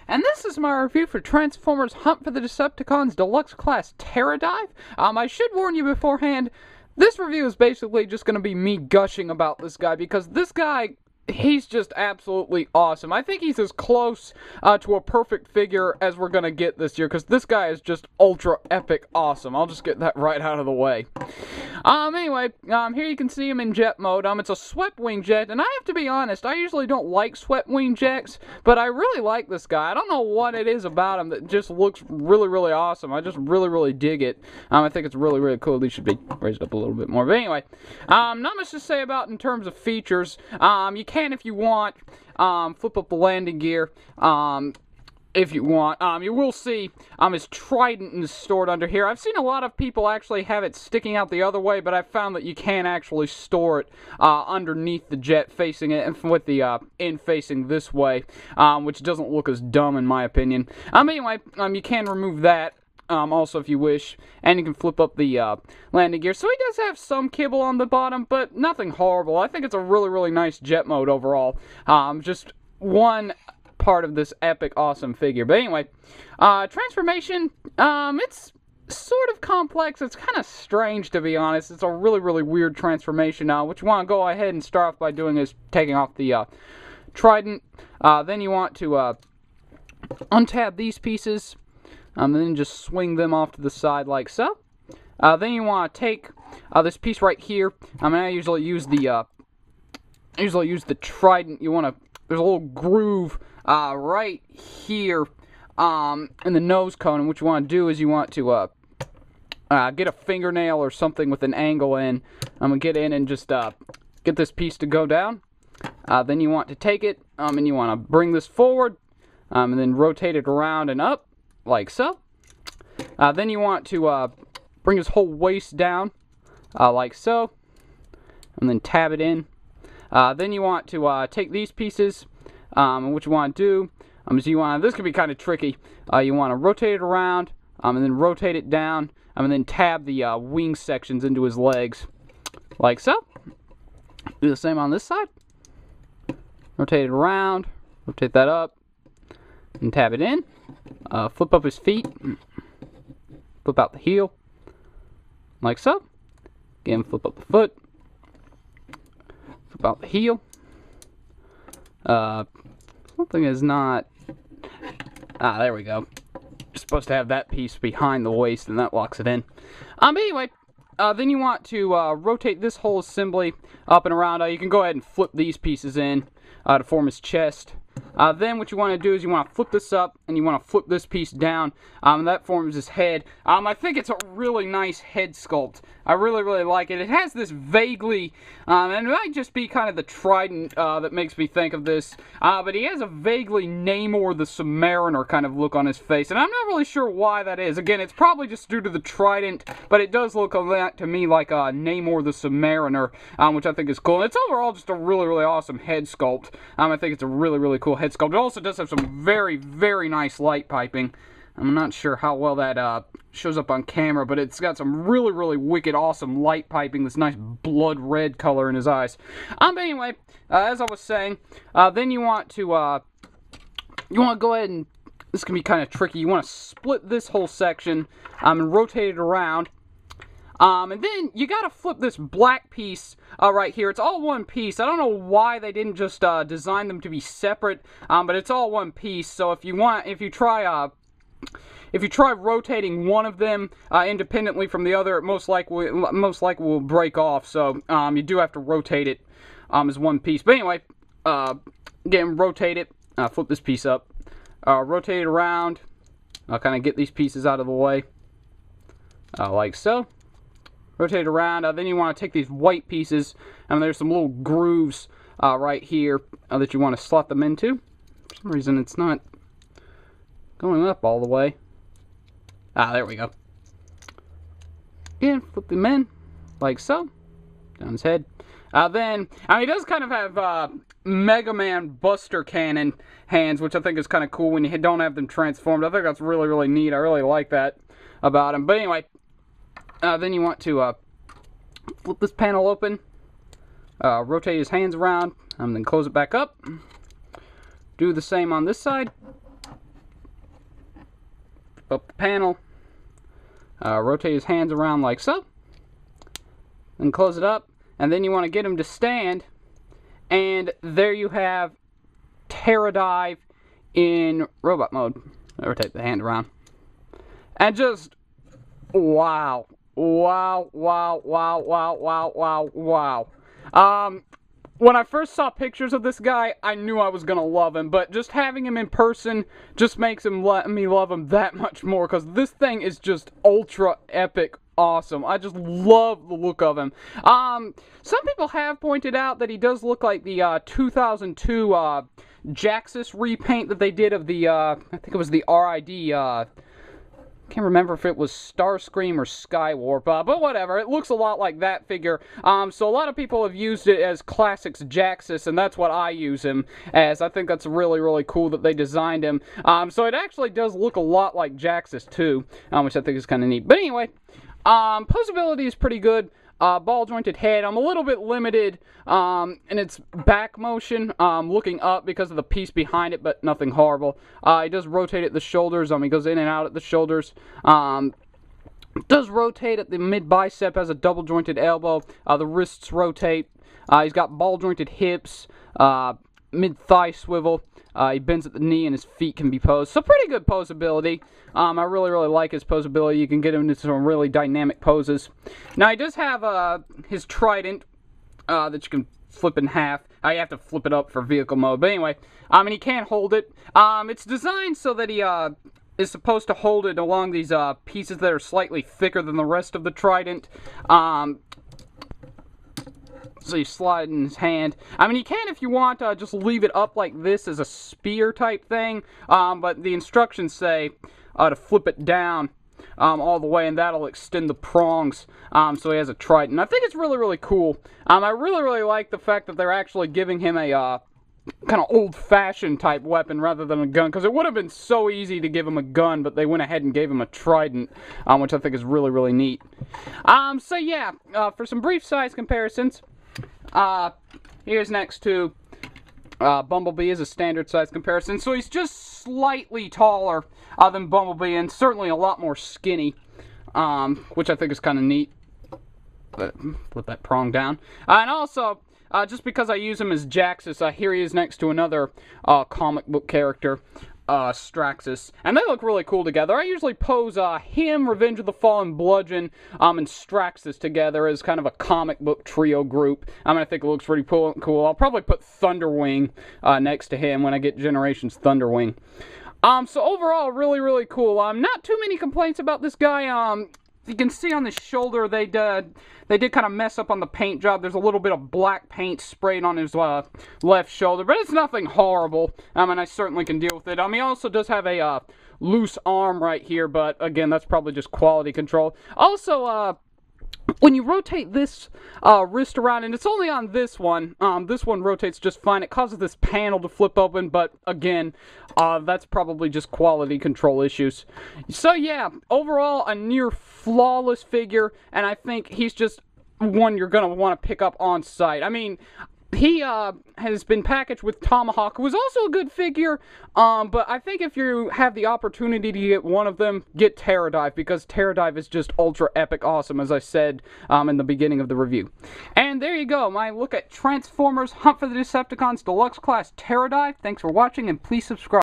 and this is my review for Transformers Hunt for the Decepticons Deluxe Class Terradive. I should warn you beforehand, this review is basically just going to be me gushing about this guy, because this guy, he's just absolutely awesome. I think he's as close to a perfect figure as we're going to get this year, because this guy is just ultra epic awesome. I'll just get that right out of the way. Anyway, here you can see him in jet mode. It's a swept wing jet, and I have to be honest, I usually don't like swept wing jets, but I really like this guy. I don't know what it is about him that just looks really, really awesome. I just really, really dig it. I think it's really, really cool. These should be raised up a little bit more. But anyway, not much to say about in terms of features. You can, if you want, flip up the landing gear. If you want. You will see his trident is stored under here. I've seen a lot of people actually have it sticking out the other way, but I've found that you can actually store it underneath the jet, facing it, and with the end facing this way, which doesn't look as dumb in my opinion. Anyway, you can remove that. Also, if you wish, and you can flip up the landing gear. So he does have some kibble on the bottom, but nothing horrible. I think it's a really, really nice jet mode overall. Just one part of this epic, awesome figure. But anyway, transformation, it's sort of complex. It's kind of strange, to be honest. It's a really, really weird transformation. What you want to go ahead and start off by doing is taking off the trident. Then you want to untab these pieces. And then just swing them off to the side like so. Then you want to take this piece right here. I usually use the trident. You want to. There's a little groove right here in the nose cone. And what you want to do is you want to get a fingernail or something with an angle in. I'm gonna get in and just get this piece to go down. Then you want to take it and you want to bring this forward and then rotate it around and up. Like so. Then you want to bring his whole waist down, like so, and then tab it in. Then you want to take these pieces, and what you want to do is this can be kind of tricky. You want to rotate it around, and then rotate it down, and then tab the wing sections into his legs, like so. Do the same on this side. Rotate it around, rotate that up, and tab it in. Flip up his feet, flip out the heel, like so. Again, flip up the foot, flip out the heel. Something is not, there we go. You're supposed to have that piece behind the waist, and that locks it in. Anyway, then you want to rotate this whole assembly up and around. You can go ahead and flip these pieces in to form his chest. Then what you want to do is you want to flip this up, and you want to flip this piece down, and that forms his head. I think it's a really nice head sculpt. I really, really like it. It has this vaguely, and it might just be kind of the trident that makes me think of this, but he has a vaguely Namor the Submariner kind of look on his face, and I'm not really sure why that is. Again, it's probably just due to the trident, but it does look a lot to me like Namor the Submariner, which I think is cool. And it's overall just a really, really awesome head sculpt. I think it's a really, really cool head sculpt. It also does have some very, very nice light piping. I'm not sure how well that shows up on camera, but it's got some really, really wicked, awesome light piping, this nice blood red color in his eyes. But anyway, as I was saying, then you want to go ahead and, this can be kind of tricky, you want to split this whole section and rotate it around. And then you gotta flip this black piece right here. It's all one piece. I don't know why they didn't just design them to be separate, but it's all one piece. So if you try rotating one of them independently from the other, it most likely will break off. So you do have to rotate it as one piece. But anyway, again, rotate it. Flip this piece up. Rotate it around. I'll kind of get these pieces out of the way, like so. Rotate around. Then you want to take these white pieces, and there's some little grooves right here that you want to slot them into. For some reason, it's not going up all the way. There we go. Again, flip them in, like so. Down his head. Then, he does kind of have Mega Man Buster Cannon hands, which I think is kind of cool when you don't have them transformed. I think that's really, really neat. I really like that about him. But anyway, then you want to flip this panel open, rotate his hands around, and then close it back up. Do the same on this side. up the panel, rotate his hands around like so, and close it up, and then you want to get him to stand, and there you have Terradive in robot mode. Rotate the hand around, and just wow, wow, wow, wow, wow, wow, wow, wow. When I first saw pictures of this guy, I knew I was going to love him, but just having him in person just makes me love him that much more, because this thing is just ultra epic awesome. I just love the look of him. Some people have pointed out that he does look like the 2002 Jhiaxus repaint that they did of the, I think it was the RID, can't remember if it was Starscream or Skywarp, but whatever. It looks a lot like that figure. So a lot of people have used it as Classics Jhiaxus, and that's what I use him as. I think that's really, really cool that they designed him. So it actually does look a lot like Jhiaxus too, which I think is kind of neat. But anyway, posability is pretty good. Ball jointed head. I'm a little bit limited in its back motion, looking up because of the piece behind it, but nothing horrible. It does rotate at the shoulders. He goes in and out at the shoulders. Does rotate at the mid bicep, has a double jointed elbow. The wrists rotate. He's got ball jointed hips, mid thigh swivel. He bends at the knee and his feet can be posed. So pretty good posability. I really, really like his posability. You can get him into some really dynamic poses. Now he does have his trident that you can flip in half. You have to flip it up for vehicle mode. But anyway, and he can't hold it. It's designed so that he is supposed to hold it along these pieces that are slightly thicker than the rest of the trident. So you slide in his hand. You can, if you want, just leave it up like this as a spear type thing. But the instructions say to flip it down all the way, and that'll extend the prongs. So he has a trident. I think it's really, really cool. I really, really like the fact that they're actually giving him a kind of old-fashioned type weapon rather than a gun, because it would have been so easy to give him a gun, but they went ahead and gave him a trident, which I think is really, really neat. So yeah, for some brief size comparisons. Here's next to Bumblebee as a standard size comparison. So he's just slightly taller than Bumblebee, and certainly a lot more skinny, which I think is kind of neat. Flip that prong down. And also, just because I use him as Jhiaxus, here he is next to another comic book character, Jhiaxus, and they look really cool together. I usually pose him, Revenge of the Fallen Bludgeon, and Jhiaxus together as kind of a comic book trio group. I think it looks pretty cool. I'll probably put Thunderwing next to him when I get Generations Thunderwing. So overall, really, really cool. Not too many complaints about this guy. You can see on the shoulder they did kind of mess up on the paint job. There's a little bit of black paint sprayed on his left shoulder, but it's nothing horrible. I certainly can deal with it. He also does have a loose arm right here, but again, that's probably just quality control. Also, when you rotate this wrist around, and it's only on this one rotates just fine. It causes this panel to flip open, but again, that's probably just quality control issues. So yeah, overall, a near flawless figure, and I think he's just one you're going to want to pick up on sight. He has been packaged with Tomahawk, who was also a good figure, but I think if you have the opportunity to get one of them, get Terradive, because Terradive is just ultra epic awesome, as I said in the beginning of the review. And there you go, my look at Transformers Hunt for the Decepticons Deluxe Class Terradive. Thanks for watching, and please subscribe.